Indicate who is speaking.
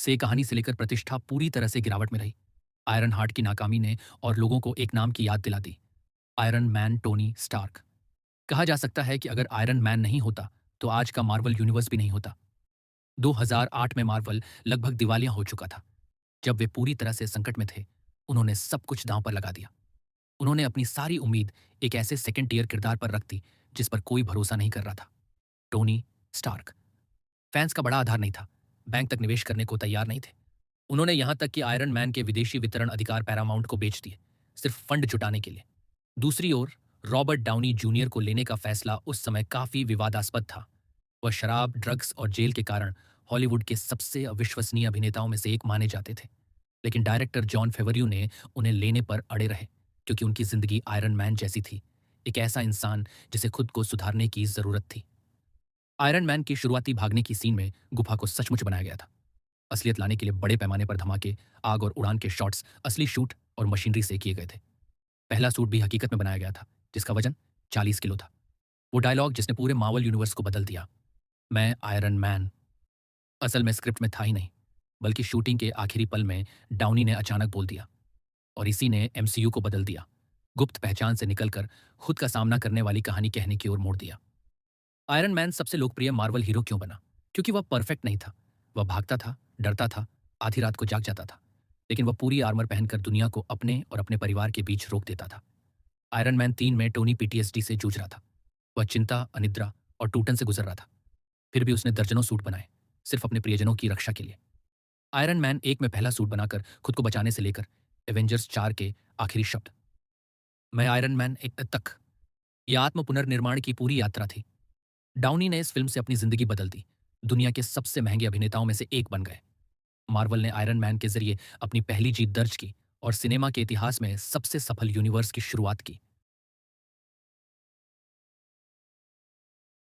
Speaker 1: से कहानी से लेकर प्रतिष्ठा पूरी तरह से गिरावट में रही। आयरन हार्ट की नाकामी ने और लोगों को एक नाम की याद दिला दी, आयरन मैन टोनी स्टार्क। कहा जा सकता है कि अगर आयरन मैन नहीं होता तो आज का मार्वल यूनिवर्स भी नहीं होता। 2008 में मार्वल लगभग दिवालिया हो चुका था। जब वे पूरी तरह से संकट में थे, उन्होंने सब कुछ दांव पर लगा दिया। उन्होंने अपनी सारी उम्मीद एक ऐसे सेकंड टियर किरदार पर रख दी जिस पर कोई भरोसा नहीं कर रहा था, टोनी स्टार्क। फैंस का बड़ा आधार नहीं था, बैंक तक निवेश करने को तैयार नहीं थे। उन्होंने यहां तक कि आयरन मैन के विदेशी वितरण अधिकार पैरामाउंट को बेच दिए, सिर्फ फंड जुटाने के लिए। दूसरी ओर रॉबर्ट डाउनी जूनियर को लेने का फैसला उस समय काफी विवादास्पद था। वह शराब, ड्रग्स और जेल के कारण हॉलीवुड के सबसे अविश्वसनीय अभिनेताओं में से एक माने जाते थे। लेकिन डायरेक्टर जॉन फेवरियो ने उन्हें लेने पर अड़े रहे, क्योंकि उनकी जिंदगी आयरन मैन जैसी थी, एक ऐसा इंसान जिसे खुद को सुधारने की जरूरत थी। आयरन मैन की शुरुआती भागने की सीन में गुफा को सचमुच बनाया गया था। असलियत लाने के लिए बड़े पैमाने पर धमाके, आग और उड़ान के शॉट्स असली शूट और मशीनरी से किए गए थे। पहला सूट भी हकीकत में बनाया गया था, जिसका वजन 40 किलो था। वो डायलॉग जिसने पूरे मार्वल यूनिवर्स को बदल दिया, मैं आयरन मैन, असल में स्क्रिप्ट में था ही नहीं, बल्कि शूटिंग के आखिरी पल में डाउनी ने अचानक बोल दिया। और इसी ने एमसीयू को बदल दिया, गुप्त पहचान से निकलकर खुद का सामना करने वाली कहानी कहने की ओर मोड़ दिया। आयरन मैन सबसे लोकप्रिय मार्वल हीरो क्यों बना? क्योंकि वह परफेक्ट नहीं था। वह भागता था, डरता था, आधी रात को जाग जाता था, लेकिन वह पूरी आर्मर पहनकर दुनिया को अपने और अपने परिवार के बीच रोक देता था। आयरन मैन 3 में टोनी पीटीएसडी से जूझ रहा था। वह चिंता, अनिद्रा और टूटन से गुजर रहा था। फिर भी उसने दर्जनों सूट बनाए, सिर्फ अपने प्रियजनों की रक्षा के लिए। आयरन मैन 1 में पहला सूट बनाकर खुद को बचाने से लेकर एवेंजर्स 4 के आखिरी शब्द, मैं आयरन मैन एक तक, यह आत्म पुनर्निर्माण की पूरी यात्रा थी। डाउनी ने इस फिल्म से अपनी जिंदगी बदल दी। दुनिया के सबसे महंगे अभिनेताओं में से एक बन गए। मार्वल ने आयरन मैन के जरिए अपनी पहली जीत दर्ज की और सिनेमा के इतिहास में सबसे सफल यूनिवर्स की शुरुआत की।